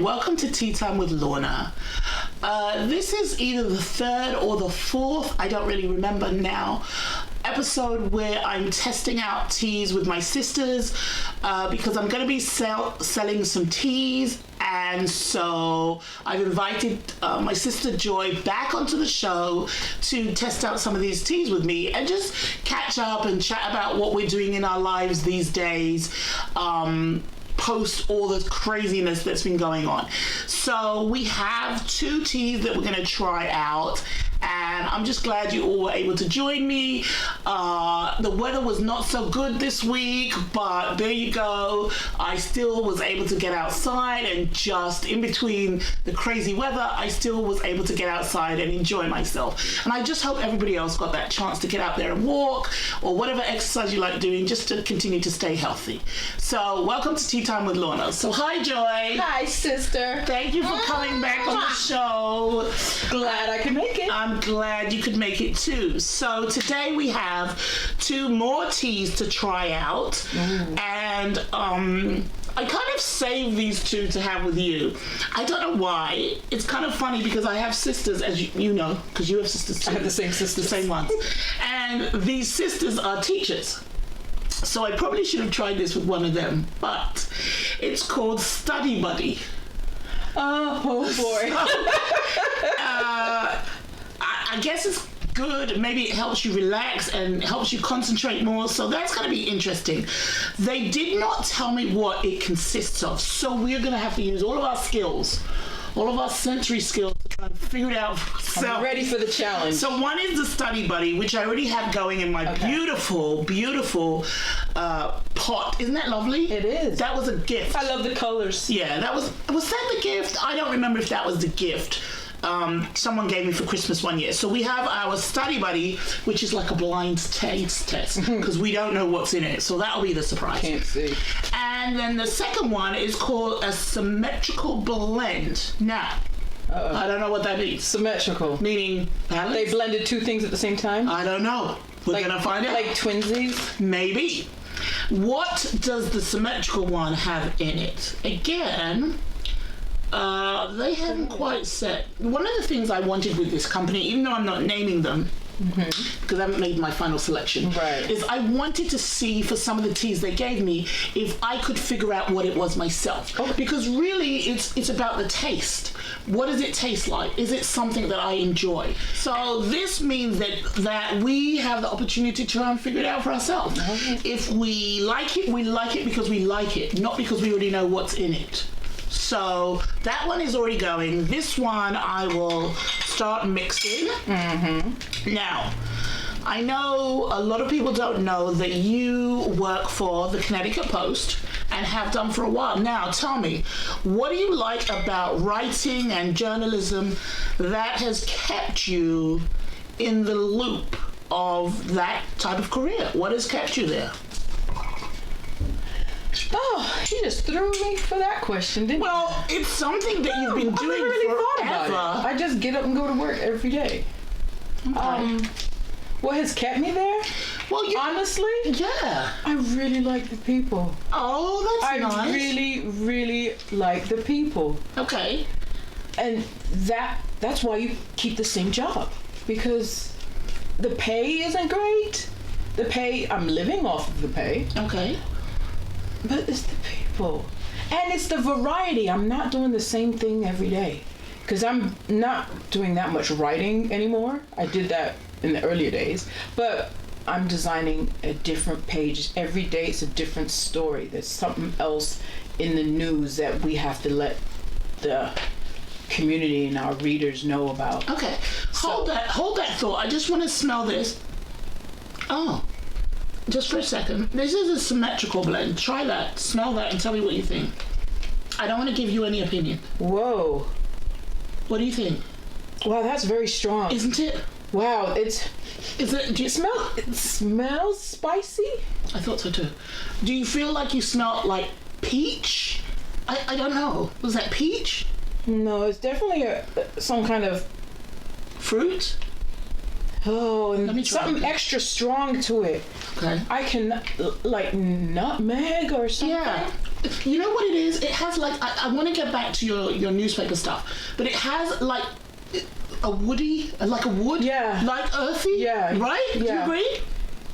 welcome to Tea Time with Lorna. This is either the third or the fourth, I don't really remember now, episode where I'm testing out teas with my sisters because I'm going to be selling some teas, and so I've invited my sister Joy back onto the show to test out some of these teas with me and just catch up and chat about what we're doing in our lives these days. Post all the craziness that's been going on. So we have 2 teas that we're going to try out, and I'm just glad you all were able to join me. The weather was not so good this week, but there you go. I still was able to get outside, and just in between the crazy weather, I still was able to get outside and enjoy myself. And I just hope everybody else got that chance to get out there and walk, or whatever exercise you like doing, just to continue to stay healthy. So welcome to Tea Time with Lorna. So hi, Joy. Hi, sister. Thank you for coming back on the show. Glad I could make it. I'm glad you could make it too. So today we have 2 more teas to try out. And I kind of saved these 2 to have with you. I don't know why. It's kind of funny because I have sisters, as you know, because you have sisters too. I have the same sisters. The same ones. And these sisters are teachers. So I probably should have tried this with one of them, but it's called Study Buddy. Oh boy. I guess it's good. Maybe it helps you relax and helps you concentrate more. So that's going to be interesting. They did not tell me what it consists of. So we're going to have to use all of our skills, all of our sensory skills to try and figure it out for ourselves. I'm ready for the challenge. So one is the Study Buddy, which I already have going in my beautiful, beautiful pot. Isn't that lovely? It is. That was a gift. I love the colors. Yeah, was that the gift? I don't remember if that was the gift. Someone gave me for Christmas one year. So we have our Study Buddy, which is like a blind taste test because we don't know what's in it. So that'll be the surprise. Can't see. And then the second one is called a symmetrical blend. Now, I don't know what that means. Symmetrical. Meaning balance? They blended 2 things at the same time? I don't know. We're going to find out. Like twinsies? Maybe. What does the symmetrical one have in it? Again, they haven't quite said. One of the things I wanted with this company, even though I'm not naming them, because I haven't made my final selection, is I wanted to see for some of the teas they gave me if I could figure out what it was myself. Because really it's about the taste. What does it taste like? Is it something that I enjoy? So this means that we have the opportunity to try and figure it out for ourselves. If we like it because we like it, not because we already know what's in it. So that one is already going. This one I will start mixing. Now, I know a lot of people don't know that you work for the Connecticut Post and have done for a while. Now, tell me, what do you like about writing and journalism that has kept you in the loop of that type of career? What has kept you there? Oh, you just threw me for that question, didn't you? Well, it's something that you've been doing I really forever. thought about it. I just get up and go to work every day. Okay. What has kept me there? Well, honestly, yeah, I really like the people. Oh, that's nice. I really, really like the people. Okay. And that's why you keep the same job, because the pay isn't great. The pay, I'm living off of the pay. Okay. But it's the people. And it's the variety. I'm not doing the same thing every day. Because I'm not doing that much writing anymore. I did that in the earlier days. But I'm designing a different page. Every day it's a different story. There's something else in the news that we have to let the community and our readers know about. Okay. Hold that thought. I just want to smell this. Oh. Just for a second. This is a symmetrical blend. Try that. Smell that and tell me what you think. I don't want to give you any opinion. Whoa. What do you think? Wow, that's very strong. Isn't it? Wow, do you smell? It smells spicy? I thought so too. Do you feel like you smell like peach? I don't know. Was that peach? No, it's definitely some kind of fruit. Oh, and something extra strong to it. Okay. I can, like nutmeg or something. Yeah. You know what it is? It has like I want to get back to your newspaper stuff, but it has like a woody, like a wood, Yeah. like earthy, Yeah. right? Do you Yeah. agree?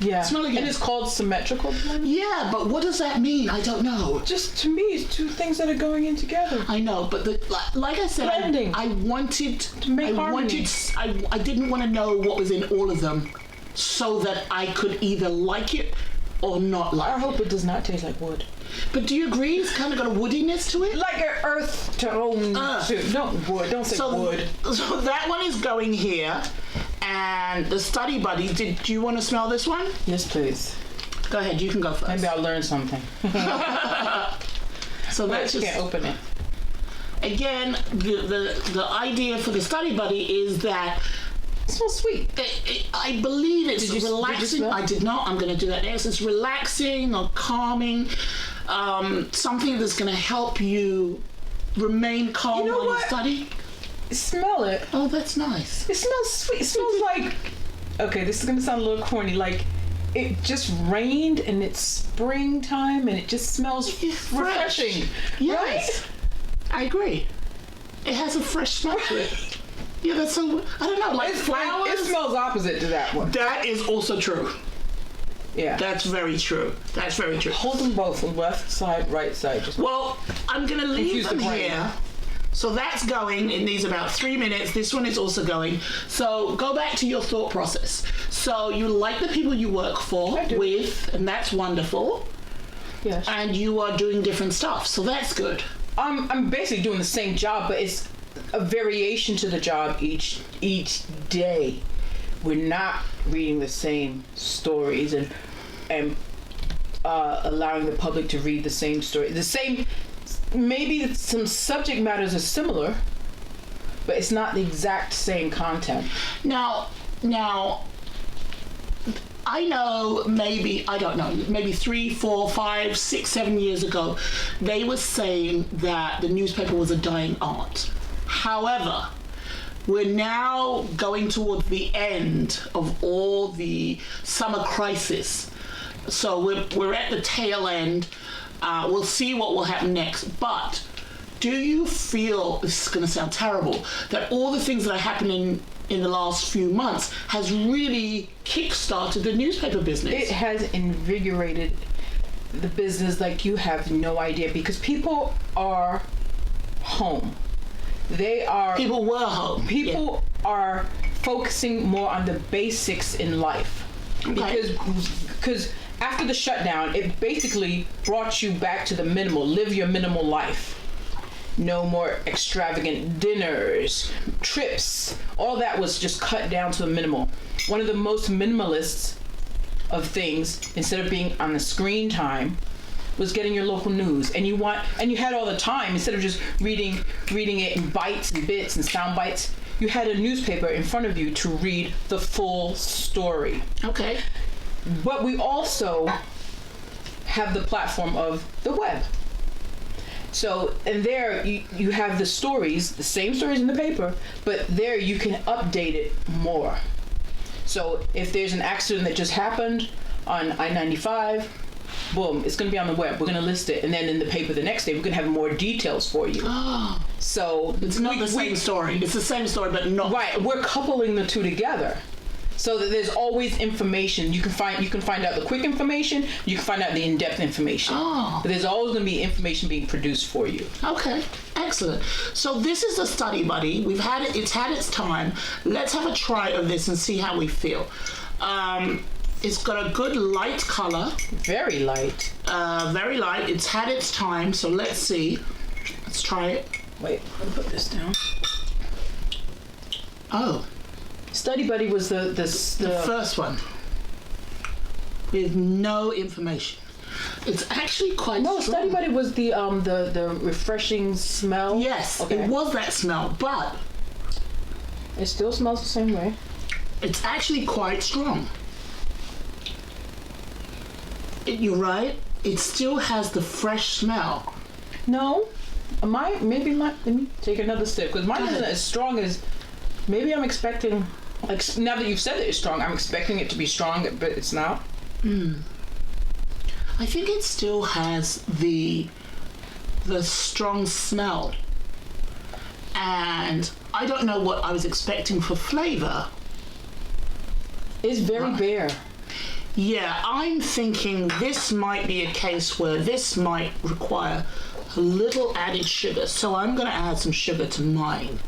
Yeah. Smell again. And it's called symmetrical blend? Yeah, but what does that mean? I don't know. Just to me, it's two things that are going in together. I know, but like I said, Blending. I wanted To make harmony. I didn't want to know what was in all of them, so that I could either like it or not like I it. hope it does not taste like wood. But do you agree? It's kind of got a woodiness to it. Like an earth tone. Don't wood. Don't say wood. So that one is going here, and the Study Buddy. Do you want to smell this one? Yes, please. Go ahead. You can go first. Maybe I'll learn something. So that's You just can't open it. again the idea for the Study Buddy is that. It smells sweet. I believe it's Did you relaxing. smell? I did not. I'm going to do that next. It's relaxing or calming. Something that's going to help you remain calm You know while you what? study. Smell it. Oh, that's nice. It smells sweet. It smells like. Okay, this is gonna sound a little corny. Like it just rained and it's springtime and it just smells It's refreshing. fresh. Yes, I agree. It has a fresh smell to it. Yeah, that's so. I don't know, like flowers. It smells opposite to that one. That is also true. Yeah. That's very true. That's very true. Hold them both, left side, right side. Just Well, I'm going to leave Confuse the them brain. here. So that's going. It needs about 3 minutes. This one is also going. So go back to your thought process. So you like the people you work for I do. with, and that's wonderful. yes. And you are doing different stuff. So that's good. I'm basically doing the same job, but it's a variation to the job each day. We're not reading the same stories and allowing the public to read the same story. The same, maybe some subject matters are similar, but it's not the exact same content. Now, I know maybe, I don't know, maybe 3, 4, 5, 6, 7 years ago, they were saying that the newspaper was a dying art. However, we're now going towards the end of all the summer crisis. So we're at the tail end. We'll see what will happen next. But do you feel, this is going to sound terrible, that all the things that are happening in the last few months has really kick-started the newspaper business? It has invigorated the business like you have no idea, because people are home. People were home. People are focusing more on the basics in life. Okay. Because after the shutdown, it basically brought you back to the minimal. Live your minimal life. No more extravagant dinners, trips. All that was just cut down to a minimal. One of the most minimalists of things, instead of being on the screen time, was getting your local news. And you had all the time, instead of just reading it in bites and bits and sound bites, you had a newspaper in front of you to read the full story. Okay. But we also have the platform of the web. So, and there you have the stories, the same stories in the paper, but there you can update it more. So if there's an accident that just happened on I-95, boom, it's going to be on the web. We're going to list it. And then in the paper the next day, we're going to have more details for you. Oh, So it's not the same story. It's the same story, but not. Right, we're coupling the two together, so that there's always information. You can find out the quick information. You can find out the in-depth information. Oh. But there's always going to be information being produced for you. Okay, excellent. So this is a Study Buddy. We've had it. It's had its time. Let's have a try of this and see how we feel. It's got a good light color. Very light. Very light. It's had its time. So let's see. Let's try it. Wait, let me put this down. Oh, Study Buddy was the first one with no information. It's actually quite no. strong. Study Buddy was the refreshing smell. Yes, Okay. it was that smell, but It still smells the same way. it's actually quite strong. You're right. It still has the fresh smell. No, let me take another sip, because mine Go isn't ahead. as strong as. Maybe I'm expecting. Like now that you've said that it's strong, I'm expecting it to be strong, but it's not. I think it still has the the strong smell. And I don't know what I was expecting for flavor. It's very bare. Yeah, I'm thinking this might be a case where this might require a little added sugar. So I'm going to add some sugar to mine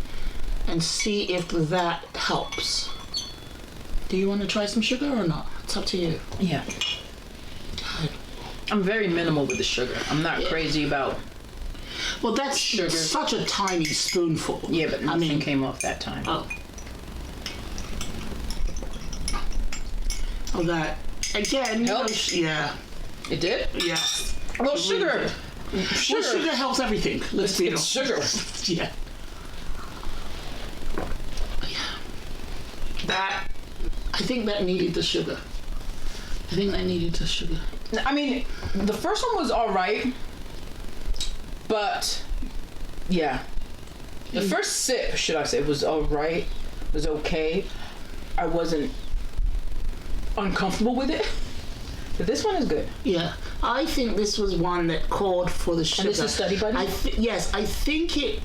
and see if that helps. Do you want to try some sugar or not? It's up to you. Yeah. I'm very minimal with the sugar. I'm not crazy about. Well, that's Sugar. such a tiny spoonful. Yeah, but I nothing mean, came off that time. oh, that again. Helps? Yeah, It did? yes. Well, It really sugar. did. Well, sugar helps everything. Let's be It's honest. sugar. Yeah. That, I think that needed the sugar. I think that needed the sugar. I mean, the first one was all right, but yeah, the first sip, should I say, was all right, was okay. I wasn't uncomfortable with it, but this one is good. Yeah, I think this was one that called for the sugar. And this is Study Buddy? Yes, I think it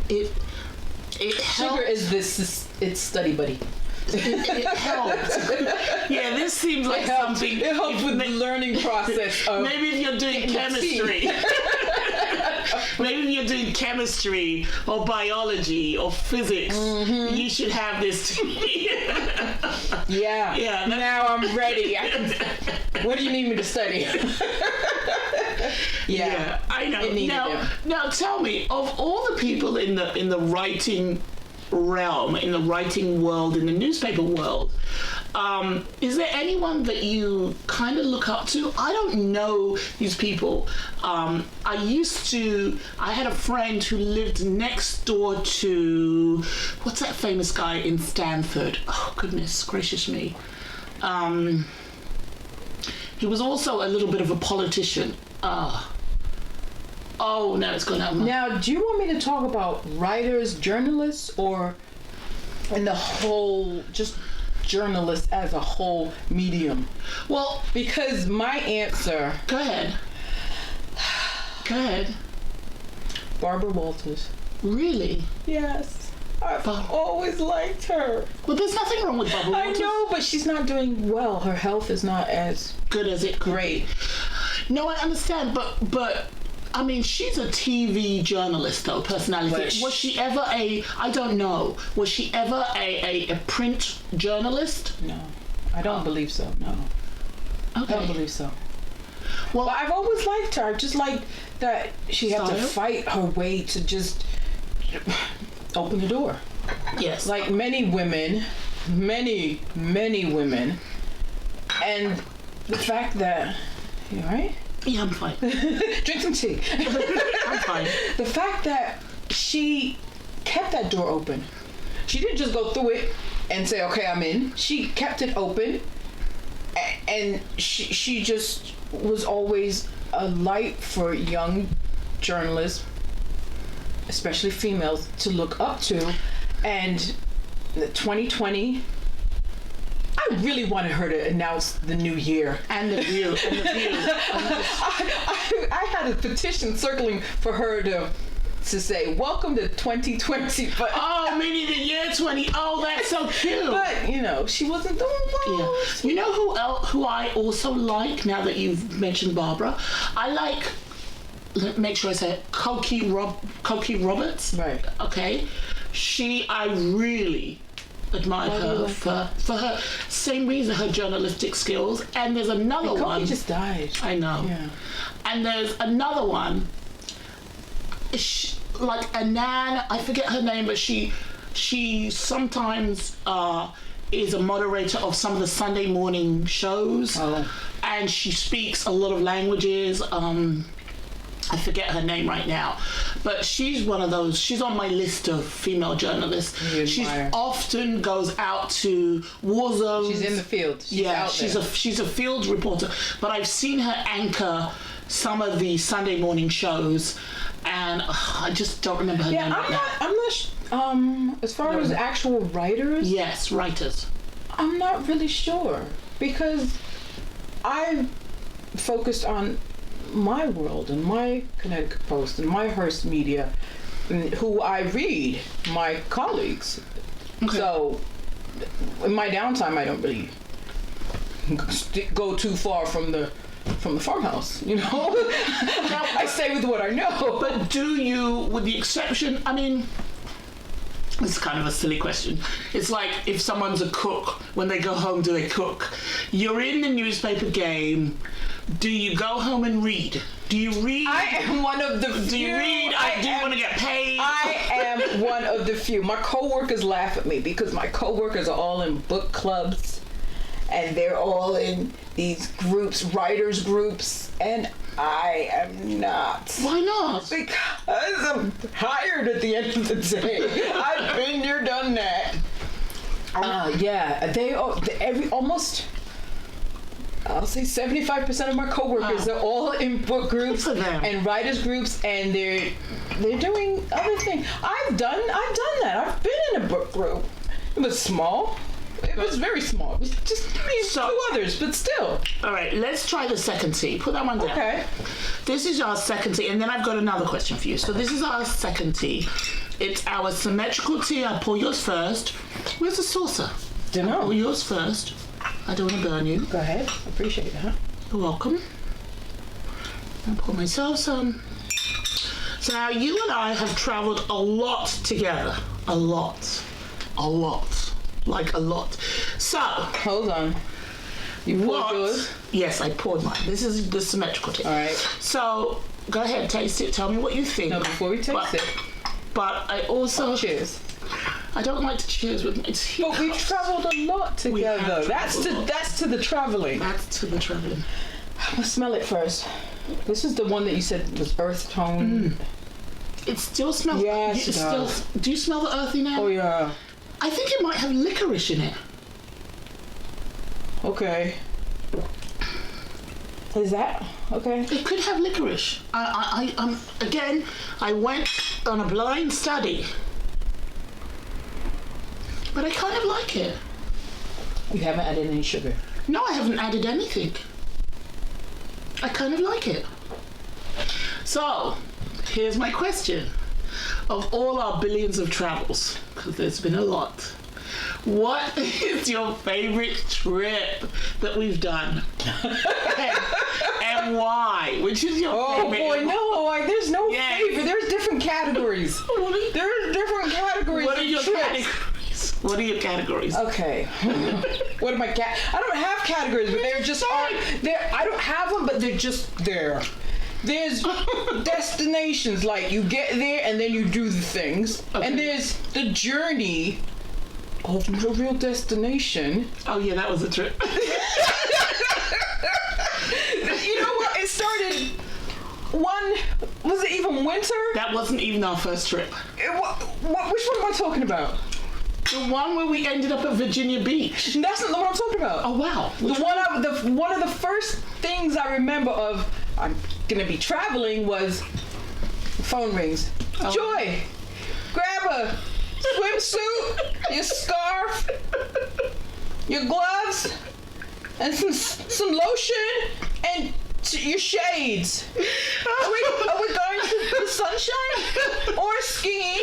Sugar helped. is it's Study Buddy. It helped. Yeah, this seems like something. It helps with the learning process of Maybe if you're doing chemistry. Maybe if you're doing chemistry or biology or physics, you should have this. Yeah. Yeah, Now I'm ready. What do you need me to study? Yeah, I know. It needed Now tell me, of all the people in the writing realm, in the writing world, in the newspaper world, is there anyone that you kind of look up to? I don't know these people. I had a friend who lived next door to, what's that famous guy in Stanford? Oh, goodness gracious me. He was also a little bit of a politician. Oh, no, it's gone out of my... Now, do you want me to talk about writers, journalists, or in the whole, just journalists as a whole medium? Well, Because my answer, go ahead. Go ahead. Barbara Walters. Really? Yes. I've Bar- always liked her. Well, there's nothing wrong with Barbara I Walters. know, but she's not doing well. Her health is not as Good as it could. great. No, I understand, but I mean, she's a TV journalist, though, personality. But Was she ever I don't know, was she ever a print journalist? No, I don't believe so. No, I don't Okay. believe so. Well, But I've always liked her. I just like that she had to Style? fight her way to just open the door. yes. Like many women, many women, and the fact that, you all right? Yeah, I'm fine. Drink some tea. I'm fine. The fact that she kept that door open. She didn't just go through it and say, okay, I'm in. She kept it open, and she just was always a light for young journalists, especially females, to look up to. And the 2020, I really wanted her to announce the new year. And the view. And the view. I had a petition circling for her to say, welcome to 2020, but Oh, meaning the year 20. Oh, that's so cute. but you know, she wasn't doing Yeah. well. You know who I also like, now that you've mentioned Barbara? I like, make sure I say it, Cokie Roberts. Right. Okay. I really admired Why do you her like for her same reason, her journalistic skills. And there's another one. Kobe just died. I know. Yeah. And there's another one, like Anan, I forget her name, but she sometimes is a moderator of some of the Sunday morning shows. Oh. And she speaks a lot of languages. I forget her name right now, but she's one of those. She's on my list of female journalists. You She admire. often goes out to war zones. She's in the field. She's out she's there. she's a field reporter, but I've seen her anchor some of the Sunday morning shows, and I just don't remember her name right now. I'm not as far as actual writers, Yes, writers. I'm not really sure because I focused on my world and my Connecticut Post and my Hearst Media, and who I read, my colleagues. Okay. So in my downtime, I don't really go too far from the farmhouse, you know. I stay with what I know. But do you, with the exception, I mean, it's kind of a silly question. It's like if someone's a cook, when they go home, do they cook? You're in the newspaper game. Do you go home and read? Do you read? I am one of the few. Do you read? Do you want to get paid? I am one of the few. My coworkers laugh at me because my coworkers are all in book clubs, and they're all in these groups, writers groups, and I am not. Why not? Because I'm tired at the end of the day. I've been there, done that. Yeah, they are almost. I'll say 75% of my coworkers are all in book groups and writers groups, and they're doing other things. I've done that. I've been in a book group. It was small. It was very small. It was just me and two others, but still. All right, let's try the second T. Put that one down. Okay. This is our second T, and then I've got another question for you. So this is our second T. It's our symmetrical T. I'll pour yours first. Where's the saucer? Don't know. Pour yours first. I don't want to burn you. Go ahead. Appreciate that. You're welcome. I'll pour myself some. So now you and I have travelled a lot together. A lot. Like a lot. So. Hold on. You poured yours? Yes, I poured mine. This is the symmetrical T. All right. So go ahead, taste it. Tell me what you think. No, before we taste it. But I also. Cheers. I don't like to cheers with my tea. But we've travelled a lot together. That's to the travelling. That's to the travelling. I'm gonna smell it first. This is the one that you said was earth tone. It still smells. Yes, it does. Do you smell the earthy now? Oh yeah. I think it might have licorice in it. Okay. Is that okay? It could have licorice. Again, I went on a blind study. But I kind of like it. You haven't added any sugar? No, I haven't added anything. I kind of like it. So, here's my question. Of all our billions of travels, because there's been a lot, what is your favorite trip that we've done? and why? Which is your favorite? Oh boy, no, like there's no favorite. There's different categories. There's different categories. What are your categories? What are your categories? Okay. What are my I don't have categories, but they're just there. I don't have them, but they're just there. There's destinations, like you get there and then you do the things, and there's the journey of no real destination. Oh yeah, that was a trip. You know what? It started. Was it even winter? That wasn't even our first trip. Which one am I talking about? The one where we ended up at Virginia Beach. That's not the one I'm talking about. Oh wow. One of the first things I remember of I'm gonna be traveling was phone rings. Oh. Joy, grab a swimsuit, your scarf, your gloves, and some lotion and your shades. Are we going to the sunshine or skiing?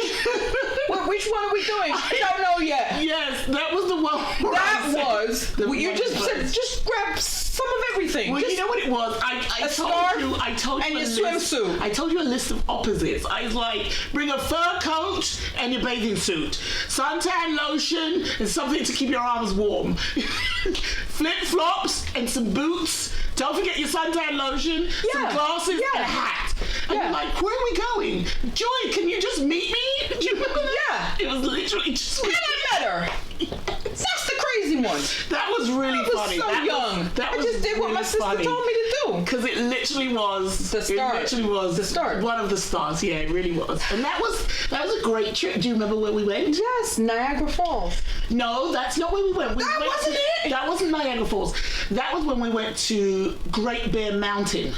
Which one are we doing? I don't know yet. Yes, that was the one. You just said just grab some of everything. Well, you know what it was? I told you and a your list. swimsuit. I told you a list of opposites. I was like, bring a fur coat and your bathing suit, suntan lotion and something to keep your arms warm, flip flops and some boots. Don't forget your suntan lotion, some glasses, and a hat. And you're like, where are we going? Joy, can you just meet me? Do you remember that? Yeah. It was literally just... And I met her. That's the crazy one. That was really funny. I was so young. I just did what my sister told me to do. Because it literally was... The start. It literally was... The start. One of the stars, yeah, it really was. And that was a great trip. Do you remember where we went? Yes, Niagara Falls. No, that's not where we went. Wasn't it? That wasn't Niagara Falls. That was when we went to Great Bear Mountain.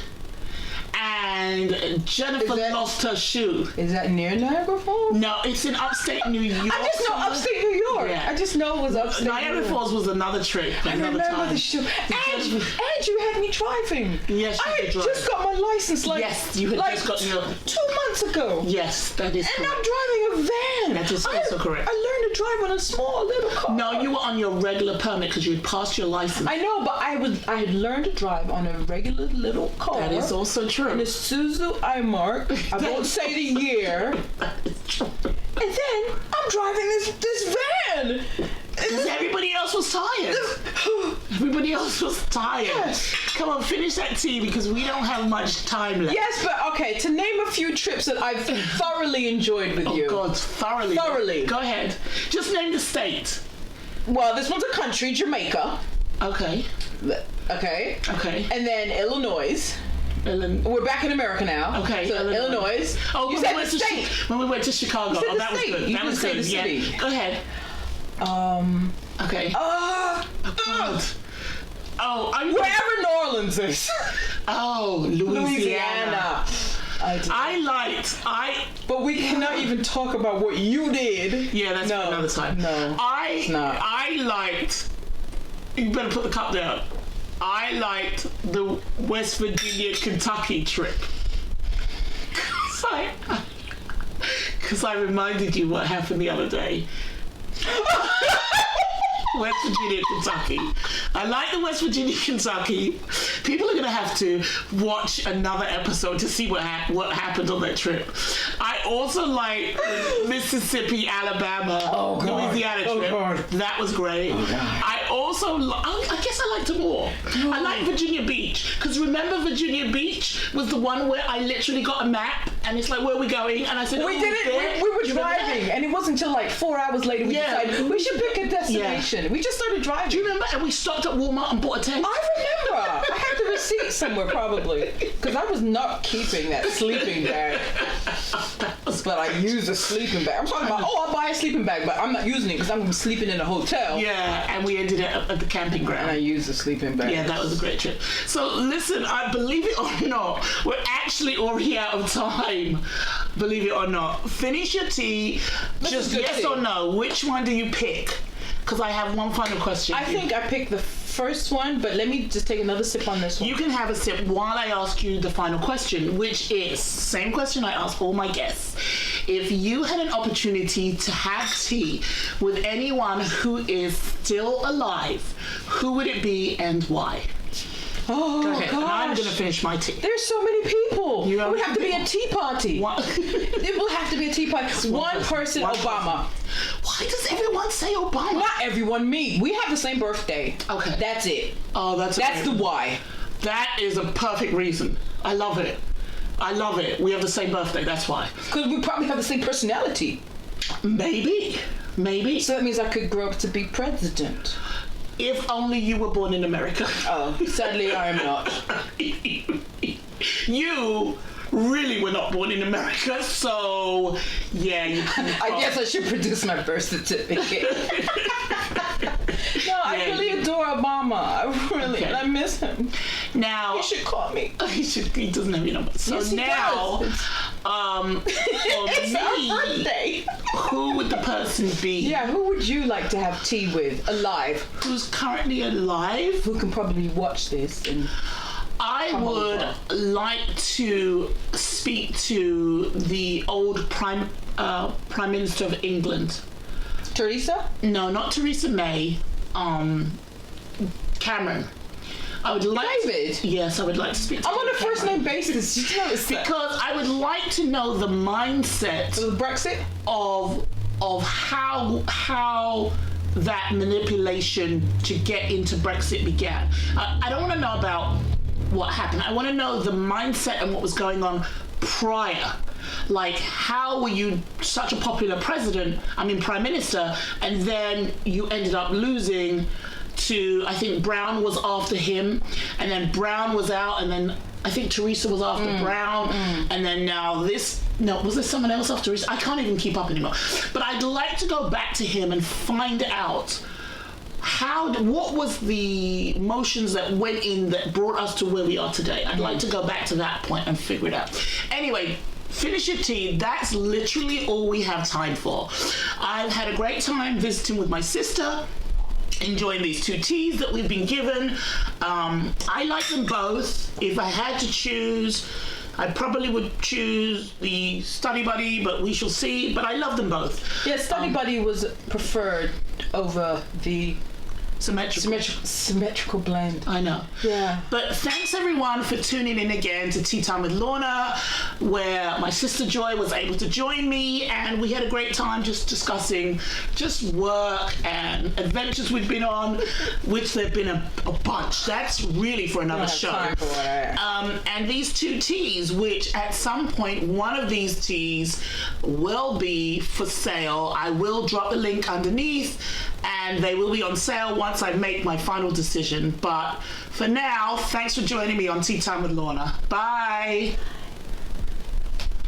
And and Jennifer lost her shoe. Is that near Niagara Falls? No, it's in upstate New York. I just know upstate New York. Yeah. I just know it was upstate Niagara New York. Falls was another trip. I remember the shoe. And you had me driving. Yes, you I did had drive. just got my license Yes, you had just got your... 2 months ago. Yes, that is And correct. I'm driving a van. That is also correct. I learned to drive on a small little car. No, you were on your regular permit because you had passed your license. I know, but I had learned to drive on a regular little car. That is also true. And a Suzu iMark. I won't say the year. And then I'm driving this van. Because everybody else was tired. Everybody else was tired. Yes. Come on, finish that tea because we don't have much time left. Yes, but okay, to name a few trips that I've thoroughly enjoyed with you. Oh God, thoroughly. Thoroughly. Go ahead. Just name the state. Well, this one's a country, Jamaica. Okay. Okay. Okay. And then Illinois. We're back in America now. Okay. So Illinois. Oh, you when said we went the to state. when we went to Chicago. You said Oh, the that was state. good. You That was didn't good. say the Yeah. city. Go ahead. Okay. Oh God. Wherever New Orleans is. Oh, Louisiana. But we cannot even talk about what you did. Yeah, that's for another time. No. It's not. I liked. You better put the cup down. I liked the West Virginia, Kentucky trip. Because I reminded you what happened the other day. West Virginia, Kentucky. I like the West Virginia, Kentucky. People are going to have to watch another episode to see what happened on that trip. I also like Mississippi, Alabama, Louisiana trip. That was great. I also, I guess I liked them all. I like Virginia Beach. Because remember Virginia Beach was the one where I literally got a map and it's like, where are we going? And I said, we did it. We were driving, and it wasn't until like 4 hours later we decided we should pick a destination. We just started driving. Do you remember? And we stopped at Walmart and bought a tent. I remember. I had the receipt somewhere probably because I was not keeping that sleeping bag. But I used a sleeping bag. I'm talking about, I'll buy a sleeping bag, but I'm not using it because I'm sleeping in a hotel. Yeah, and we ended up at the camping ground. And I used a sleeping bag. Yeah, that was a great trip. So listen, I believe it or not, we're actually already out of time. Believe it or not. Finish your tea. Just yes or no. Which one do you pick? Because I have one final question. I think I picked the first one, but let me just take another sip on this one. You can have a sip while I ask you the final question, which is same question I ask all my guests. If you had an opportunity to have tea with anyone who is still alive, who would it be and why? Oh, Go ahead. gosh. And I'm going to finish my tea. There's so many people. You It would have to be a tea party. It will have to be a tea party. One person, Obama. Why does everyone say Obama? Not everyone, me. We have the same birthday. Okay. That's it. Oh, that's the why. That is a perfect reason. I love it. I love it. We have the same birthday, that's why. Because we probably have the same personality. Maybe. So that means I could grow up to be president. If only you were born in America. Oh, sadly I am not. You really were not born in America, so yeah, you can. I guess I should produce my birth certificate. No, I really adore Obama. I really, and I miss him. Now You should call me. he doesn't have your number. So Yes, he now, does. It's for our me, birthday. who would the person be? Yeah, who would you like to have tea with, alive? Who's currently alive? Who can probably watch this and... I would like to speak to the old Prime Minister of England. Theresa? No, not Theresa May. Cameron. I would like. David? Yes, I would like to speak to I'm on a Cameron. first name basis. Did you notice that? Because I would like to know the mindset With Brexit? of how that manipulation to get into Brexit began. I don't want to know about what happened. I want to know the mindset and what was going on prior. Like, how were you such a popular prime minister, and then you ended up losing to, I think Brown was after him, and then Brown was out, and then I think Theresa was after Brown, and then now was there someone else after Theresa? I can't even keep up anymore. But I'd like to go back to him and find out what was the motions that went in that brought us to where we are today? I'd like to go back to that point and figure it out. Anyway, finish your tea. That's literally all we have time for. I've had a great time visiting with my sister, enjoying these 2 teas that we've been given. I like them both. If I had to choose, I probably would choose the Study Buddy, but we shall see. But I love them both. Yeah, Study Buddy was preferred over the symmetrical blend. I know. Yeah. But thanks everyone for tuning in again to Tea Time with Lorna, where my sister Joy was able to join me, and we had a great time just discussing just work and adventures we've been on, which there've been a bunch. That's really for another show. Time for it. And these 2 teas, which at some point one of these teas will be for sale. I will drop the link underneath, and they will be on sale once I make my final decision. But for now, thanks for joining me on Tea Time with Lorna. Bye.